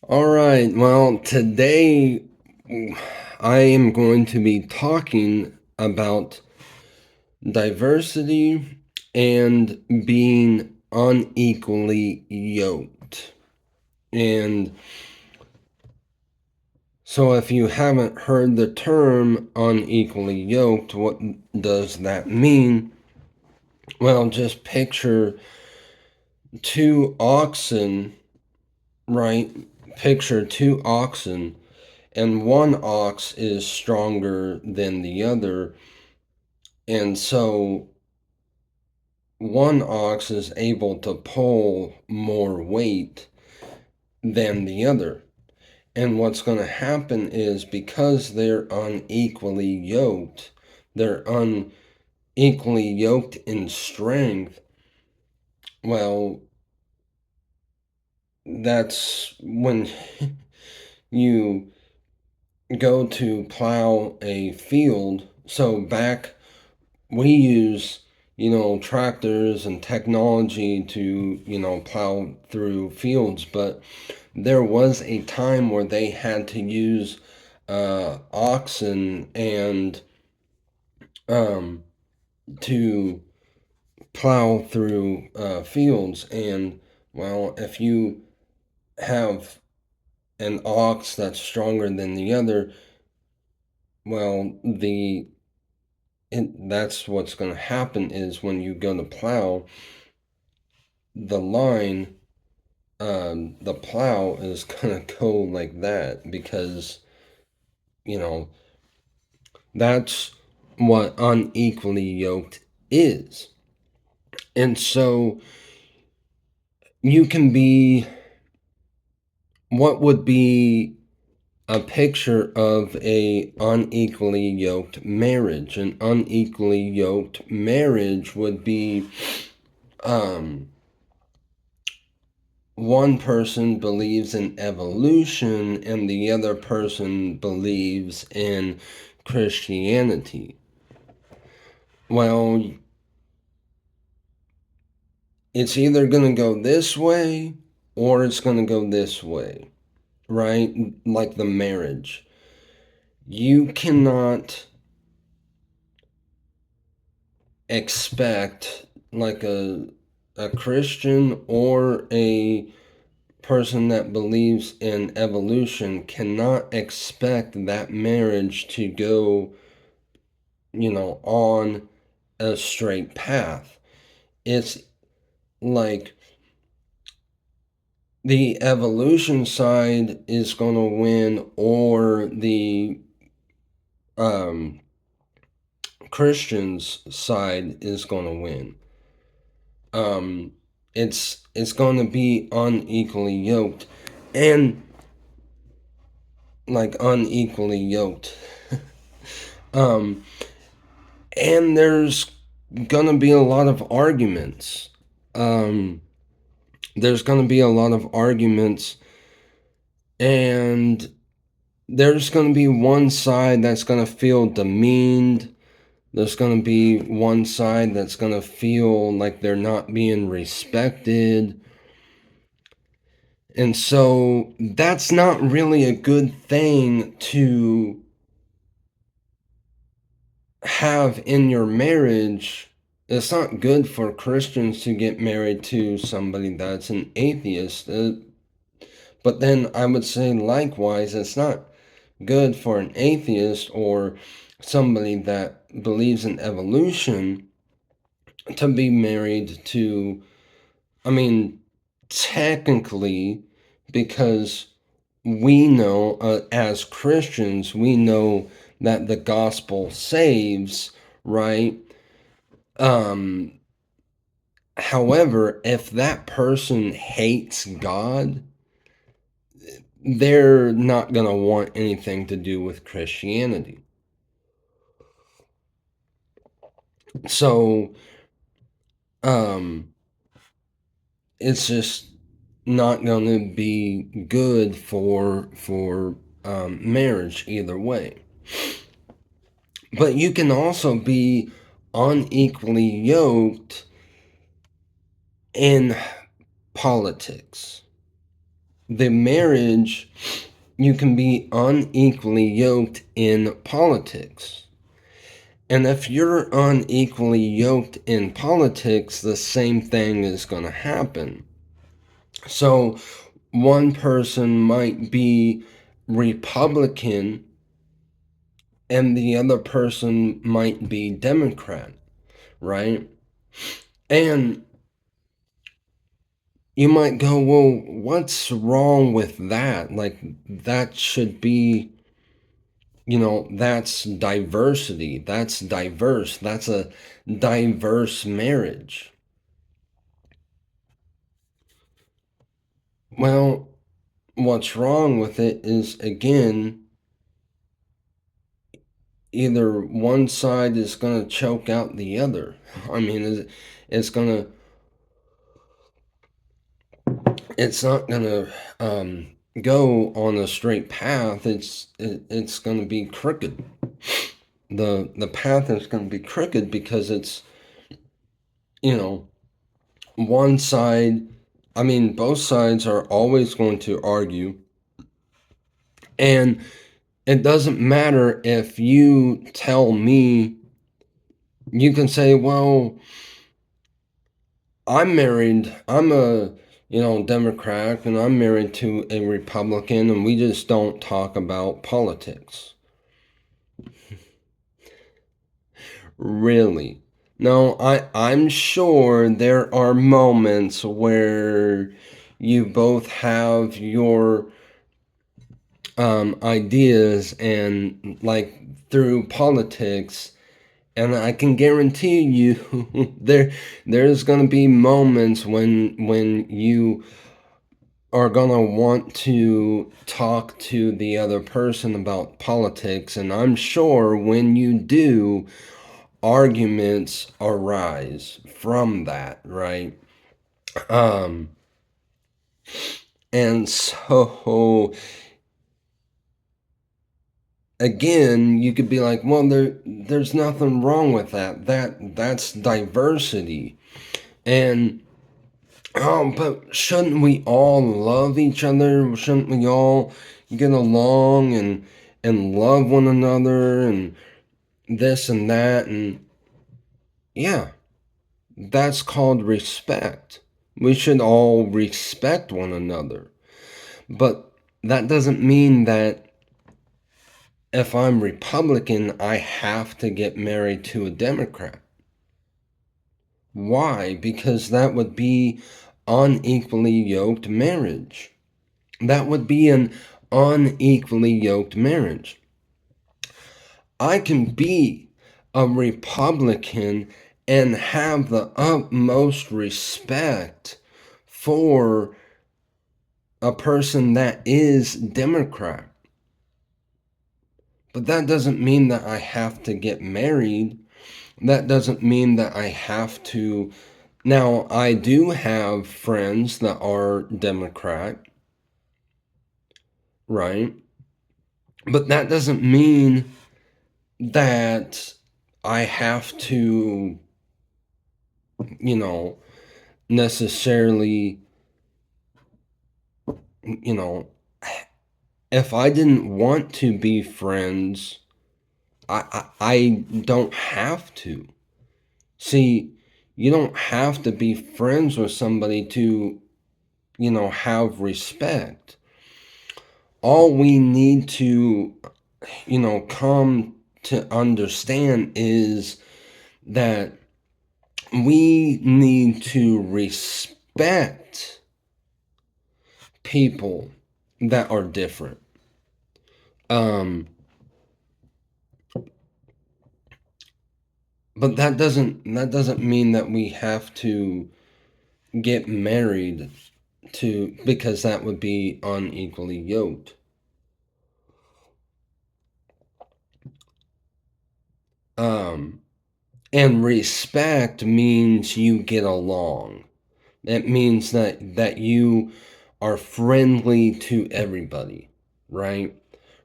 All right. Well, today I am going to be talking about diversity and being unequally yoked. And so, if you haven't heard the term unequally yoked, what does that mean? Well, just picture two oxen, right? Picture two oxen, and one ox is stronger than the other. And so one ox is able to pull more weight than the other. And what's going to happen is because they're unequally yoked, they're unequally yoked in strength. Well, that's when you go to plow a field. So back we use, tractors and technology to, plow through fields, but there was a time where they had to use oxen and um, to plow through fields. And, well, if you have an ox that's stronger than the other, well, that's what's going to happen is when you go to plow, the line, the plow is going to go like that because, you know, that's what unequally yoked is. And so you can be, what would be a picture of a unequally yoked marriage? An unequally yoked marriage would be one person believes in evolution and the other person believes in Christianity. Well, it's either going to go this way or it's going to go this way, right? Like the marriage. You cannot expect like a Christian or a person that believes in evolution cannot expect that marriage to go, on a straight path. It's like the evolution side is going to win or the um, Christians side is going to win. Um, it's going to be unequally yoked and like unequally yoked. um, and there's going to be a lot of arguments. Um, there's going to be a lot of arguments, and there's going to be one side that's going to feel demeaned. There's going to be one side that's going to feel like they're not being respected. And so that's not really a good thing to have in your marriage. It's not good for Christians to get married to somebody that's an atheist. But then I would say, likewise, it's not good for an atheist or somebody that believes in evolution to be married to, I mean, technically, because we know, as Christians, we know that the gospel saves, right? Um, However, if that person hates God, they're not going to want anything to do with Christianity. So, um, it's just not going to be good for marriage either way. But you can also be unequally yoked in politics. the marriage, you can be unequally yoked in politics. And if you're unequally yoked in politics, the same thing is going to happen. So one person might be Republican and the other person might be Democrat, right? And you might go, well, what's wrong with that? Like, that should be, that's diversity. That's diverse. That's a diverse marriage. Well, what's wrong with it is, again, either one side is going to choke out the other. I mean, it's going to, it's not going to go on a straight path. It's going to be crooked. The path is going to be crooked because it's, one side, I mean, both sides are always going to argue. And it doesn't matter if you tell me, you can say, well, I'm a, Democrat, and I'm married to a Republican, and we just don't talk about politics. Really? No, I'm sure there are moments where you both have your ideas and like through politics, and I can guarantee you there's going to be moments when you are going to want to talk to the other person about politics, and I'm sure when you do, arguments arise from that, right? Um and so again, you could be like, well, there's nothing wrong with that. That's diversity. And but shouldn't we all love each other? Shouldn't we all get along and love one another and this and that? And yeah, that's called respect. We should all respect one another. But that doesn't mean that if I'm Republican, I have to get married to a Democrat. Why? Because that would be unequally yoked marriage. That would be an unequally yoked marriage. I can be a Republican and have the utmost respect for a person that is Democrat. But that doesn't mean that I have to get married. That doesn't mean that I have to. Now, I do have friends that are Democrat, right? But that doesn't mean that I have to, you know, necessarily, you know, if I didn't want to be friends, I don't have to. See, you don't have to be friends with somebody to, have respect. All we need to, come to understand is that we need to respect people that are different. But that doesn't mean that we have to get married to, because that would be unequally yoked. And respect means you get along. It means that you are friendly to everybody, right?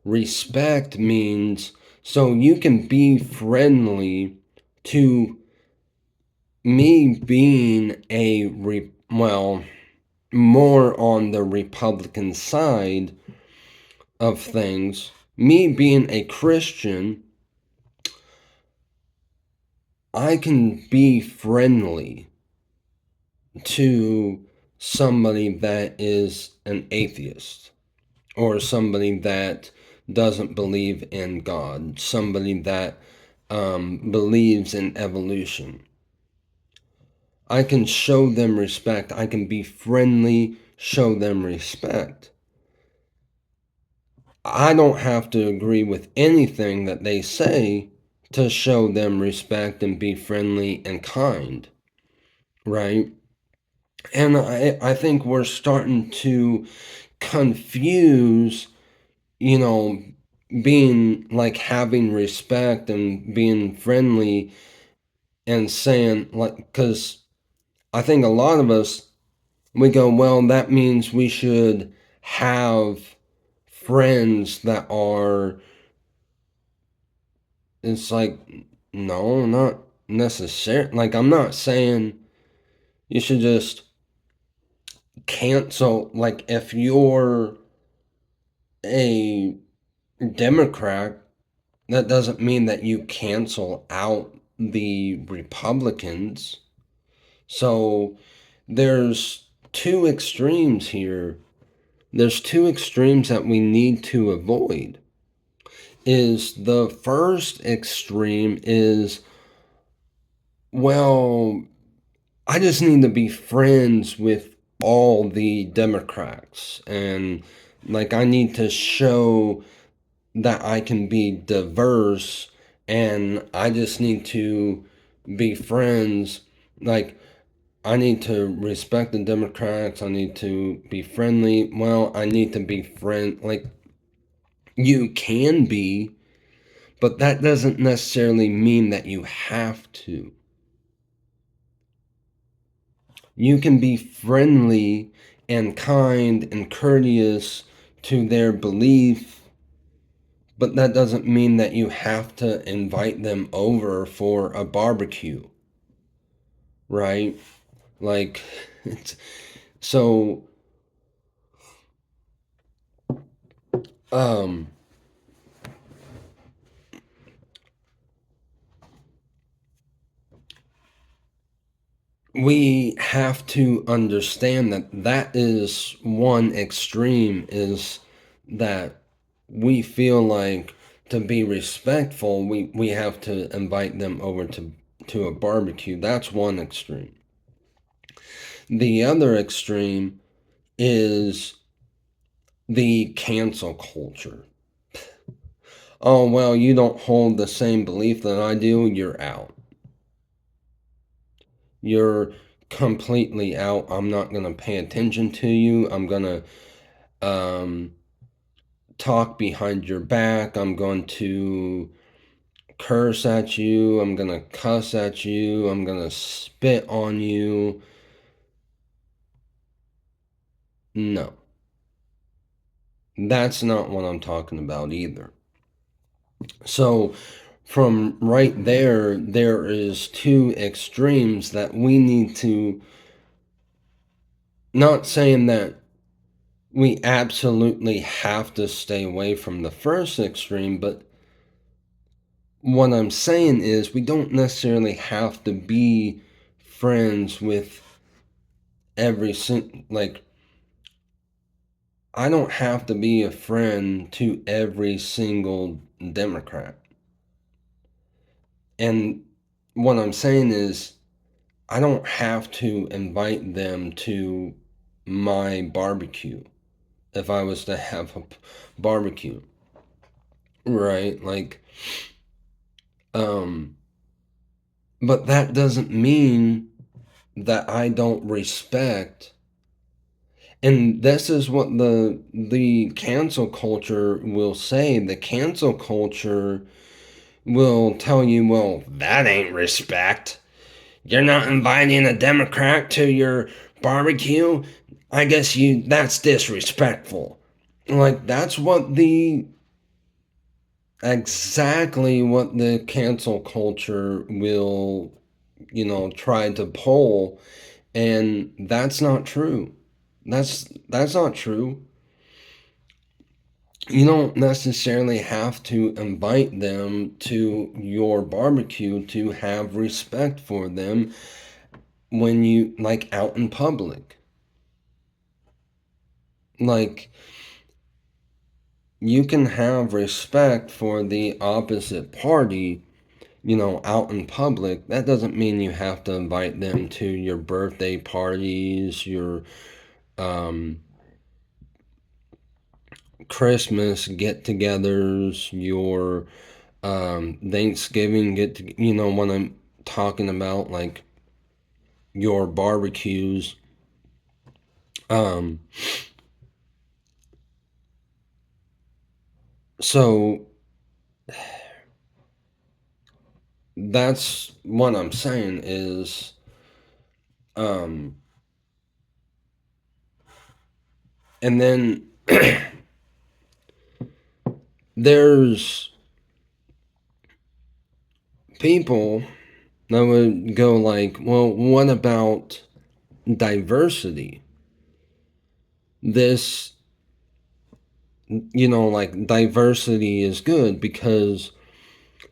Respect means so you can be friendly to me being well, more on the Republican side of things. Me being a Christian, I can be friendly to somebody that is an atheist, or somebody that doesn't believe in God, somebody that believes in evolution. I can show them respect. I can be friendly, show them respect. I don't have to agree with anything that they say to show them respect and be friendly and kind, right? And I think we're starting to confuse, you know, being like having respect and being friendly and saying, like, because I think a lot of us, we go, well, that means we should have friends that are, it's like, no, not necessarily. Like, I'm not saying you should just cancel, like, if you're a Democrat, that doesn't mean that you cancel out the Republicans. So there's two extremes here. There's two extremes that we need to avoid. Is the first extreme is, well, I just need to be friends with all the Democrats, and like I need to show that I can be diverse, and I just need to be friends. Like, I need to respect the Democrats. I need to be friendly. Well, I need to be like, you can be, but that doesn't necessarily mean that you have to. You can be friendly and kind and courteous to their belief, but that doesn't mean that you have to invite them over for a barbecue, right? Like, it's, so, um, we have to understand that that is one extreme, is that we feel like to be respectful, we have to invite them over to a barbecue. That's one extreme. The other extreme is the cancel culture. Oh, well, you don't hold the same belief that I do, you're out. You're completely out. I'm not going to pay attention to you. I'm going to um, talk behind your back. I'm going to curse at you. I'm going to cuss at you. I'm going to spit on you. No, that's not what I'm talking about either. So, from right there, there is two extremes that we need to, not saying that we absolutely have to stay away from the first extreme, but what I'm saying is we don't necessarily have to be friends with like, I don't have to be a friend to every single Democrat. And what I'm saying is I don't have to invite them to my barbecue if I was to have a barbecue, right? Like, um, but that doesn't mean that I don't respect. And this is what the cancel culture will say. The cancel culture will tell you, well, that ain't respect. You're not inviting a Democrat to your barbecue? I guess that's disrespectful. Like, that's exactly what the cancel culture will, try to pull. And that's not true. That's not true. You don't necessarily have to invite them to your barbecue to have respect for them when you like out in public. Like you can have respect for the opposite party, out in public. That doesn't mean you have to invite them to your birthday parties, your um, Christmas get-togethers, your Thanksgiving when I'm talking about like your barbecues. Um, so that's what I'm saying is, um, and then there's people that would go like, well, what about diversity? This, like diversity is good because,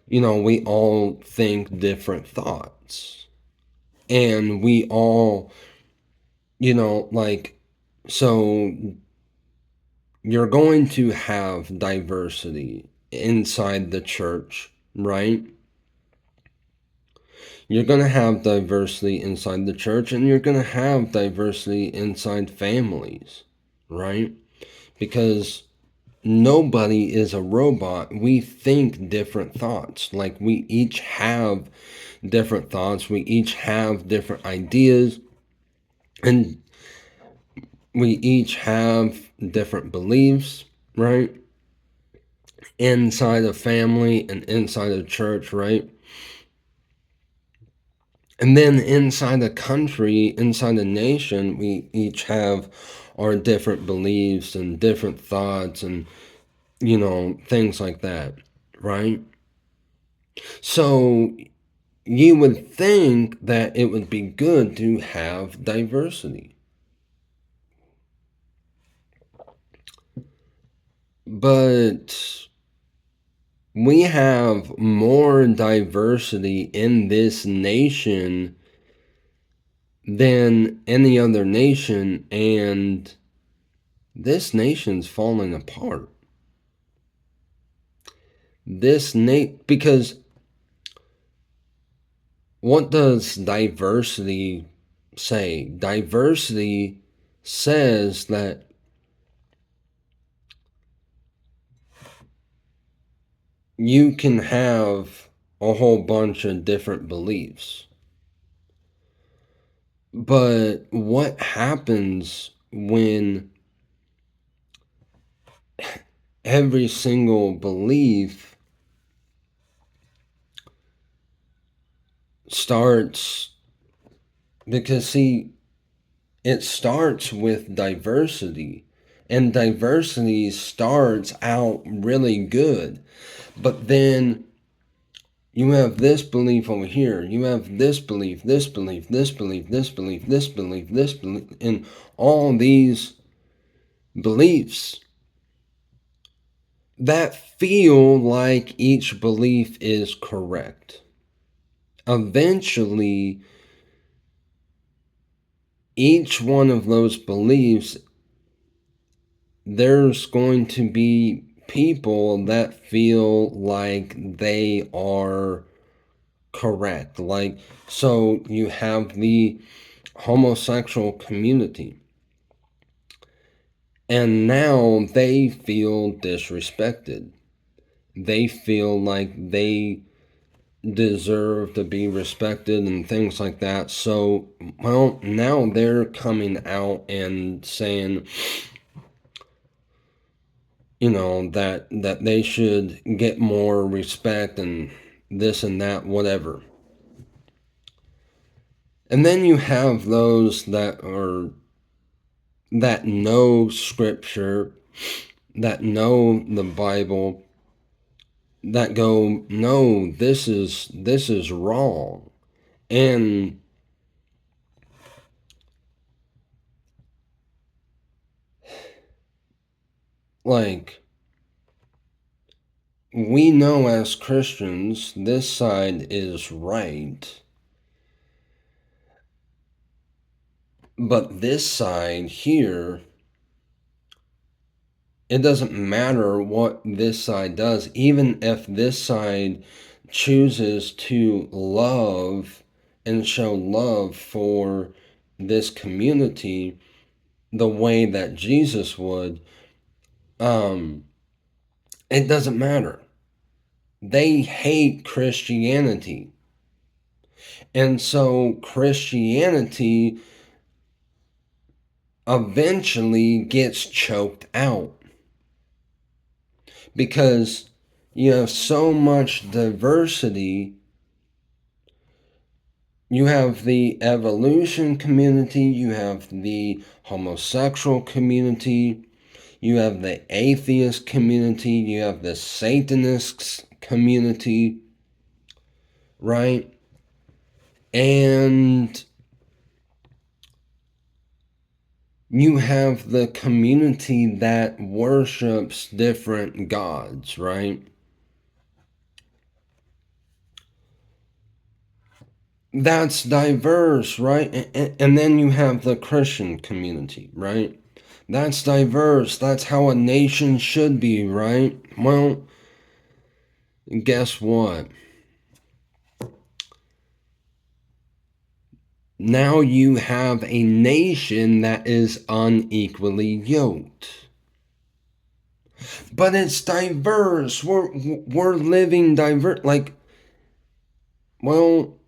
we all think different thoughts. And we all, like, so you're going to have diversity inside the church, right? You're going to have diversity inside the church and you're going to have diversity inside families, right? Because nobody is a robot. We think different thoughts. Like we each have different thoughts, we each have different ideas, and we each have different beliefs, right? Inside a family and inside a church, right? And then inside a country, inside a nation, we each have our different beliefs and different thoughts and, things like that, right? So you would think that it would be good to have diversity. But we have more diversity in this nation than any other nation, and this nation's falling apart. Because what does diversity say? Diversity says that you can have a whole bunch of different beliefs. But what happens when every single belief starts, because see, it starts with diversity, and diversity starts out really good, but then you have this belief over here, you have this belief, this belief, this belief, this belief, this belief, this belief, and all these beliefs that feel like each belief is correct. Eventually, each one of those beliefs, there's going to be people that feel like they are correct. Like, so you have the homosexual community, and now they feel disrespected. They feel like they deserve to be respected and things like that. So, well, now they're coming out and saying, that they should get more respect and this and that, whatever. And then you have those that know scripture, that know the Bible, that go, no, this is wrong. And like, we know as Christians this side is right, but this side here, it doesn't matter what this side does, even if this side chooses to love and show love for this community the way that Jesus would, it doesn't matter. They hate Christianity. And so Christianity eventually gets choked out because you have so much diversity. You have the evolution community, you have the homosexual community, you have the atheist community, you have the Satanists community, right? And you have the community that worships different gods, right? That's diverse, right? And then you have the Christian community, right? That's diverse. That's how a nation should be, right? Well, guess what? Now you have a nation that is unequally yoked. But it's diverse. We're living diverse. Like, well,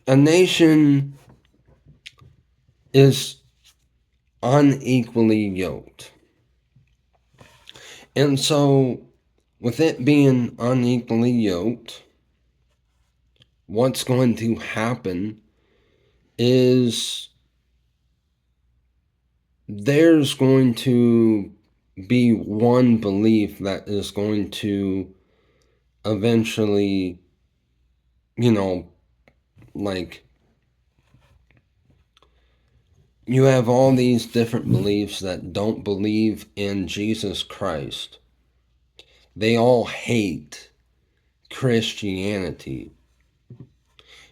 a nation is unequally yoked. And so, with it being unequally yoked, what's going to happen is there's going to be one belief that is going to eventually, like, you have all these different beliefs that don't believe in Jesus Christ. They all hate Christianity.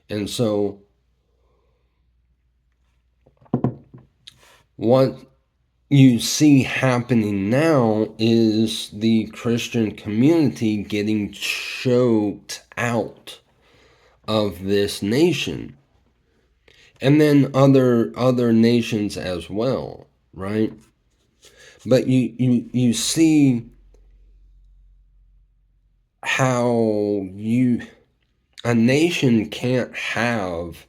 And so, what you see happening now is the Christian community getting choked out of this nation. And then other nations as well, right? But you see how a nation can't have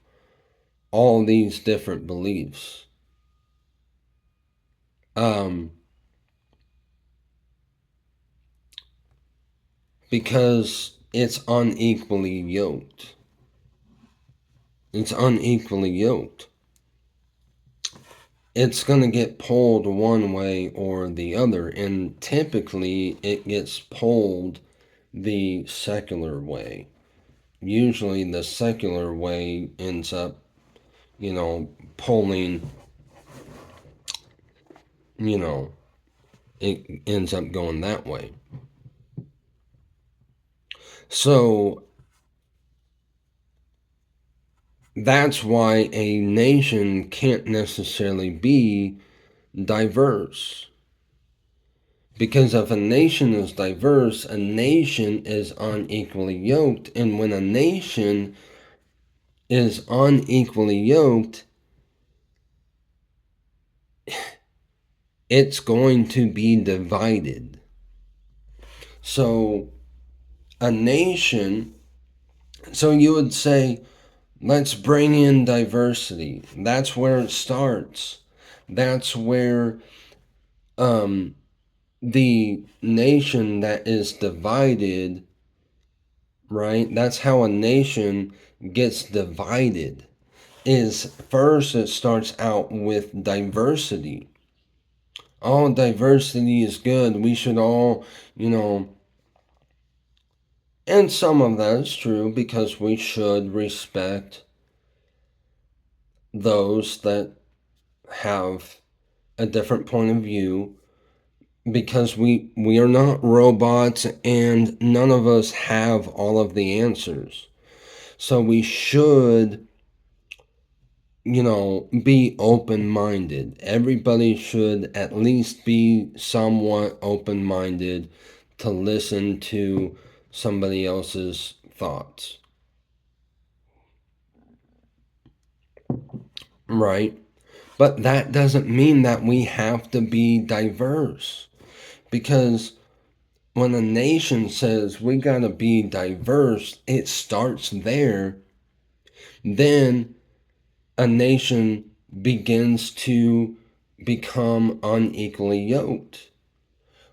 all these different beliefs. Because it's unequally yoked. It's unequally yoked. It's going to get pulled one way or the other, and typically it gets pulled the secular way. Usually the secular way ends up, pulling, it ends up going that way. So that's why a nation can't necessarily be diverse. Because if a nation is diverse, a nation is unequally yoked. And when a nation is unequally yoked, it's going to be divided. So a nation, so you would say, let's bring in diversity. That's where it starts. That's where the nation that is divided, right? That's how a nation gets divided. Is first it starts out with diversity. All diversity is good. We should all, and some of that is true because we should respect those that have a different point of view. because we are not robots and none of us have all of the answers. So we should, be open-minded. Everybody should at least be somewhat open-minded to listen to somebody else's thoughts. Right? But that doesn't mean that we have to be diverse. Because when a nation says we gotta be diverse, it starts there. Then a nation begins to become unequally yoked,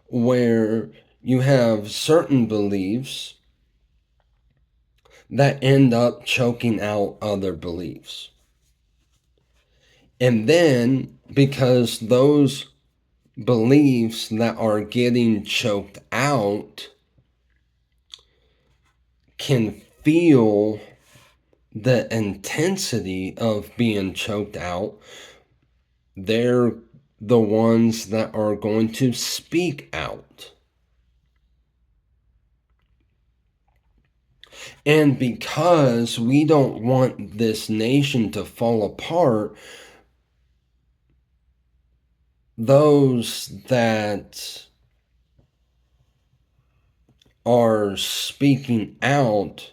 where you have certain beliefs that end up choking out other beliefs. And then, because those beliefs that are getting choked out can feel the intensity of being choked out, they're the ones that are going to speak out. And because we don't want this nation to fall apart, those that are speaking out,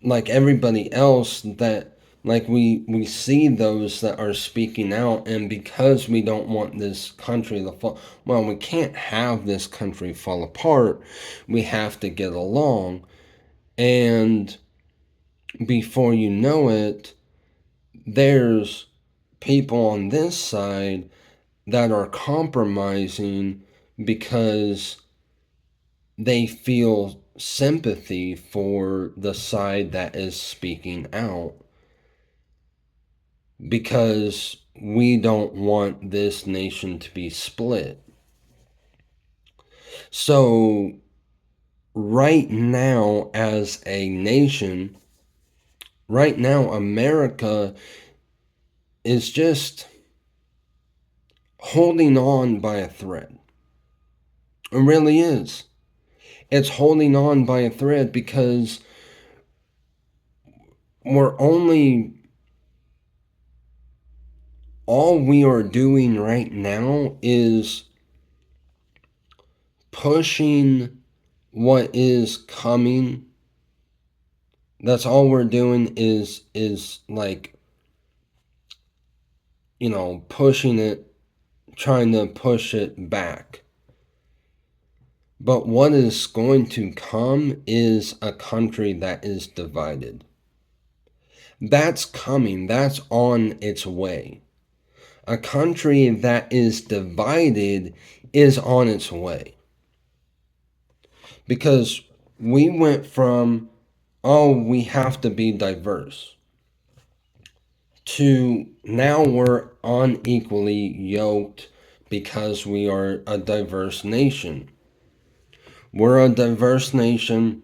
like everybody else, that like we see those that are speaking out, and because we don't want this country to fall, well, we can't have this country fall apart. We have to get along. And before you know it, there's people on this side that are compromising because they feel sympathy for the side that is speaking out, because we don't want this nation to be split. So right now, as a nation, right now America is just holding on by a thread. It really is. It's holding on by a thread because we're only, all we are doing right now is pushing what is coming. That's all we're doing is like, pushing it, trying to push it back. But what is going to come is a country that is divided. That's coming. That's on its way. A country that is divided is on its way. Because we went from, oh, we have to be diverse, to now we're unequally yoked because we are a diverse nation. We're a diverse nation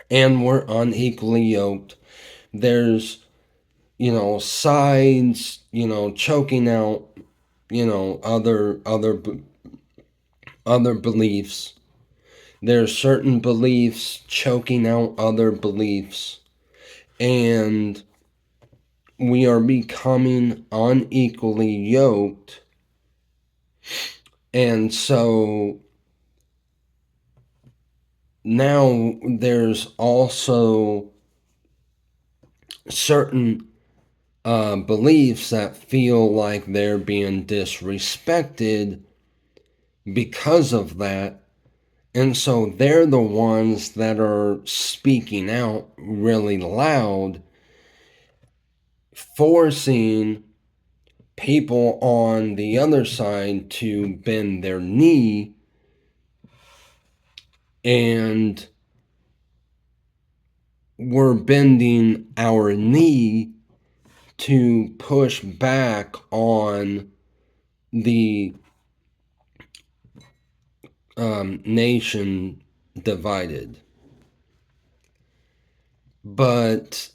and we're unequally yoked. There's, sides, choking out, other beliefs. There's certain beliefs choking out other beliefs. And we are becoming unequally yoked. And so now there's also certain beliefs that feel like they're being disrespected because of that. And so they're the ones that are speaking out really loud, forcing people on the other side to bend their knee. And we're bending our knee to push back on the nation divided. But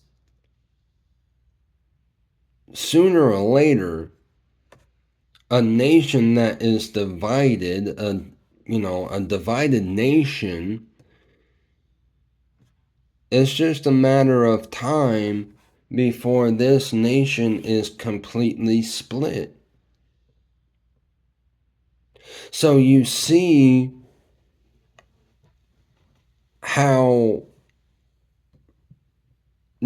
sooner or later, A nation that is divided, a divided nation, it's just a matter of time before this nation is completely split. So you see how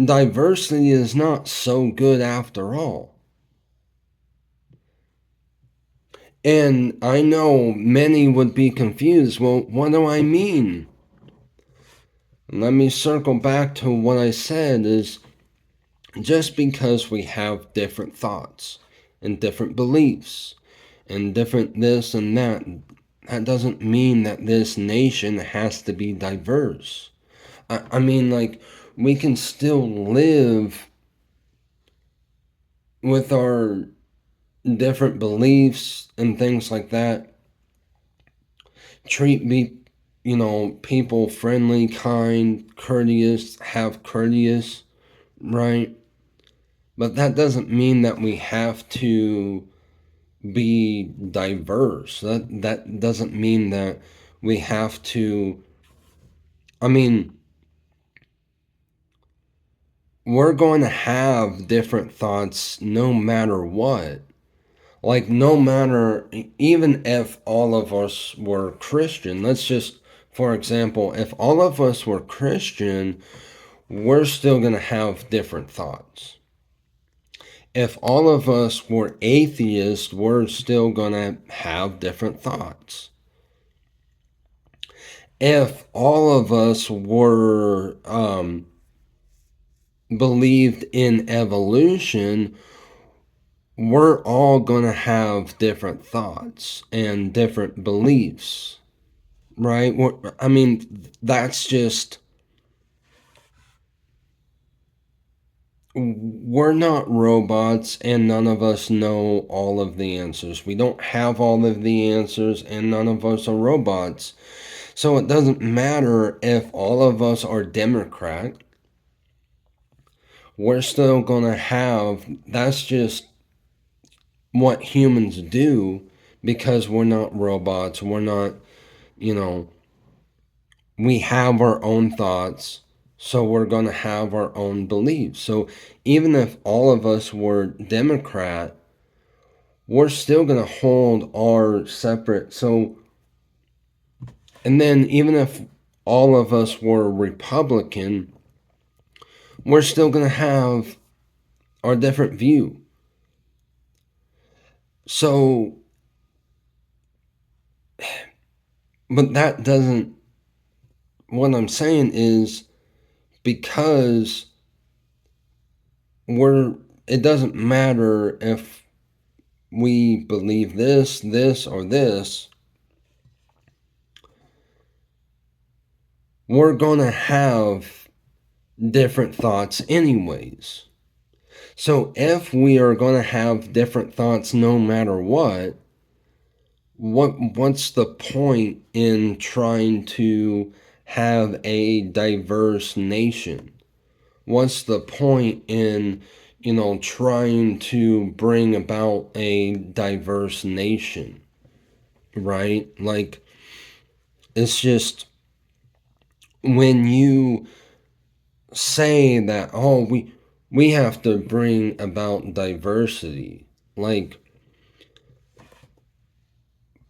diversity is not so good after all. And I know many would be confused. Well, what do I mean? Let me circle back to what I said is just because we have different thoughts and different beliefs and different this and that, that doesn't mean that this nation has to be diverse. I mean, like, we can still live with our different beliefs and things like that. People friendly, kind, courteous, have courteous, right? But that doesn't mean that we have to be diverse. That doesn't mean that we have to. I mean, we're going to have different thoughts no matter what. Like, no matter, even if all of us were Christian, let's just, for example, if all of us were Christian, we're still going to have different thoughts. If all of us were atheists, we're still going to have different thoughts. If all of us were believed in evolution, we're all going to have different thoughts and different beliefs, right? I mean, that's just, we're not robots and none of us know all of the answers. We don't have all of the answers and none of us are robots. So it doesn't matter if all of us are Democrat. We're still going to have, that's just what humans do because we're not robots. We're not, you know, we have our own thoughts. So we're going to have our own beliefs. So even if all of us were Democrat, we're still going to hold our separate. So, and then even if all of us were Republican, we're still going to have our different view. So, but that doesn't, what I'm saying is because it doesn't matter if we believe this, or this, we're going to have different thoughts anyways. So if we are going to have different thoughts no matter what's the point in trying to have a diverse nation? What's the point in, trying to bring about a diverse nation, right? Like, it's just when you say that, oh, we have to bring about diversity, like,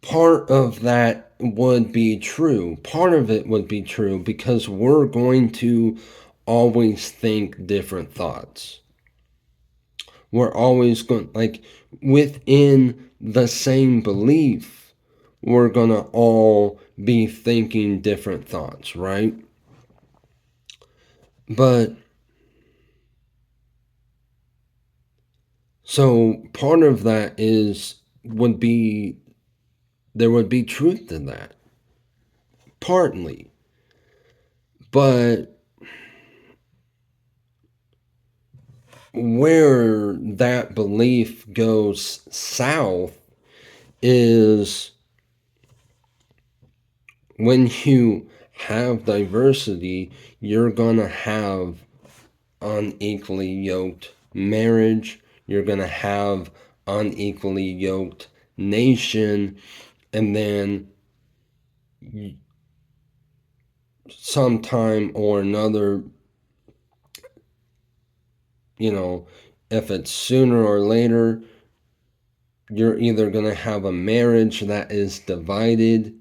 part of that would be true. Part of it would be true because we're going to always think different thoughts. We're always going, like, within the same belief, we're going to all be thinking different thoughts, right? But, so part of that there would be truth to that. Partly. But where that belief goes south is when you have diversity, you're gonna have unequally yoked marriage, you're gonna have unequally yoked nation, and then sometime or another, if it's sooner or later, you're either going to have a marriage that is divided,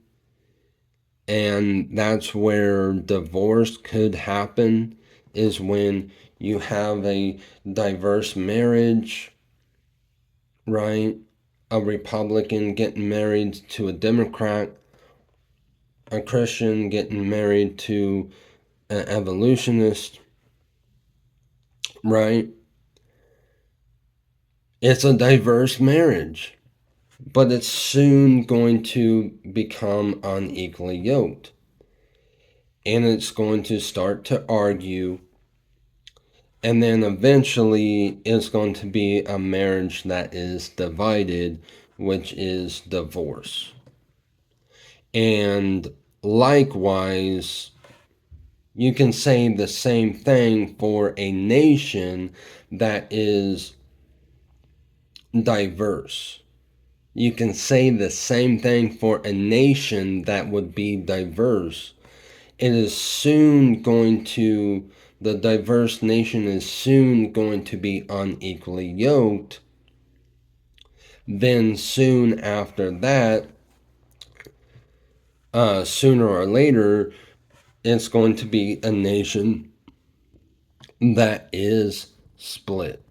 and that's where divorce could happen, is when you have a diverse marriage, right? A Republican getting married to a Democrat, a Christian getting married to an evolutionist, right? It's a diverse marriage, but it's soon going to become unequally yoked. And it's going to start to argue, and then eventually it's going to be a marriage that is divided, which is divorce. And likewise, you can say the same thing for a nation that is diverse. You can say the same thing for a nation that would be diverse. It is soon going to, the diverse nation is soon going to be unequally yoked. Then soon after that, sooner or later, it's going to be a nation that is split.